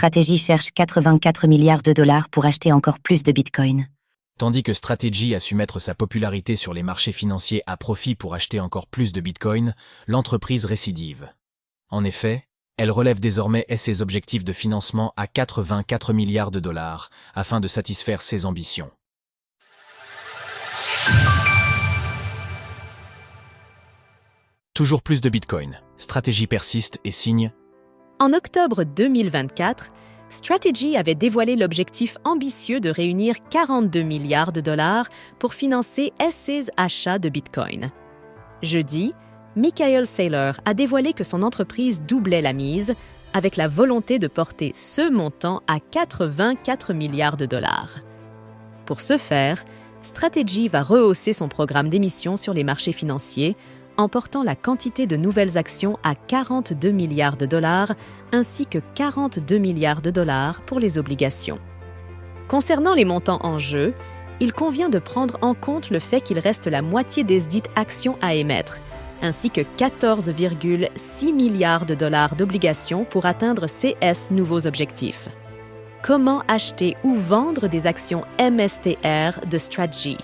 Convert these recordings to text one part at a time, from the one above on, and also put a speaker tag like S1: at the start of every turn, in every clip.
S1: Strategy cherche 84 milliards de dollars pour acheter encore plus de Bitcoin.
S2: Tandis que Strategy a su mettre sa popularité sur les marchés financiers à profit pour acheter encore plus de Bitcoin, l'entreprise récidive. En effet, elle relève désormais ses objectifs de financement à 84 milliards de dollars afin de satisfaire ses ambitions. Toujours plus de Bitcoin. Strategy persiste et signe.
S3: En octobre 2024, Strategy avait dévoilé l'objectif ambitieux de réunir 42 milliards de dollars pour financer ses achats de Bitcoin. Jeudi, Michael Saylor a dévoilé que son entreprise doublait la mise, avec la volonté de porter ce montant à 84 milliards de dollars. Pour ce faire, Strategy va rehausser son programme d'émission sur les marchés financiers en portant la quantité de nouvelles actions à 42 milliards de dollars ainsi que 42 milliards de dollars pour les obligations. Concernant les montants en jeu, il convient de prendre en compte le fait qu'il reste la moitié des dites actions à émettre, ainsi que 14,6 milliards de dollars d'obligations pour atteindre ces nouveaux objectifs. Comment acheter ou vendre des actions MSTR de Strategy?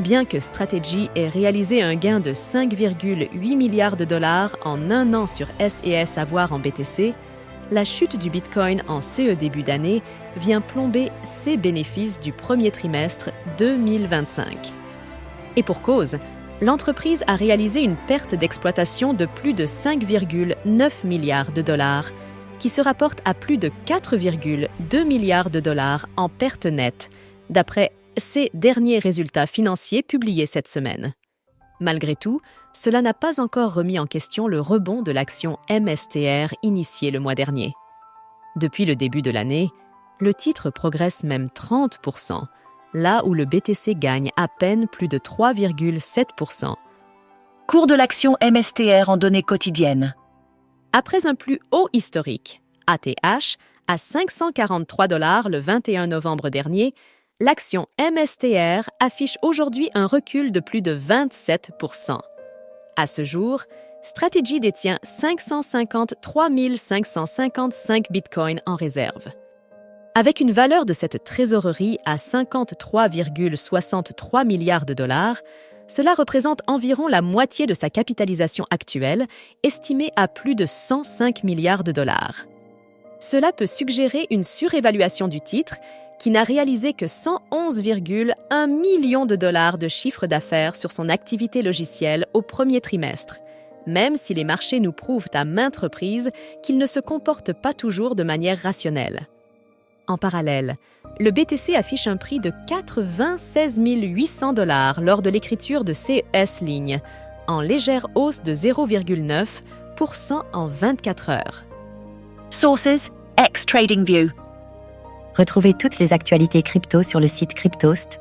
S3: Bien que Strategy ait réalisé un gain de 5,8 milliards de dollars en un an sur S&S avoirs en BTC, la chute du Bitcoin en CE début d'année vient plomber ses bénéfices du premier trimestre 2025. Et pour cause, l'entreprise a réalisé une perte d'exploitation de plus de 5,9 milliards de dollars, qui se rapporte à plus de 4,2 milliards de dollars en perte nette, d'après ces derniers résultats financiers publiés cette semaine. Malgré tout, cela n'a pas encore remis en question le rebond de l'action MSTR initié le mois dernier. Depuis le début de l'année, le titre progresse même 30%, là où le BTC gagne à peine plus de 3,7%.
S4: Cours de l'action MSTR en données quotidiennes.
S3: Après un plus haut historique, ATH, à 543 $ le 21 novembre dernier, l'action MSTR affiche aujourd'hui un recul de plus de 27%. À ce jour, Strategy détient 553 555 bitcoins en réserve. Avec une valeur de cette trésorerie à 53,63 milliards de dollars, cela représente environ la moitié de sa capitalisation actuelle, estimée à plus de 105 milliards de dollars. Cela peut suggérer une surévaluation du titre, qui n'a réalisé que 111,1 millions de dollars de chiffre d'affaires sur son activité logicielle au premier trimestre, même si les marchés nous prouvent à maintes reprises qu'il ne se comporte pas toujours de manière rationnelle. En parallèle, le BTC affiche un prix de 96 800 $ lors de l'écriture de CES Ligne, en légère hausse de 0,9% en 24 heures.
S4: Sources, ex-TradingView.
S1: Retrouvez toutes les actualités crypto sur le site cryptost.fr.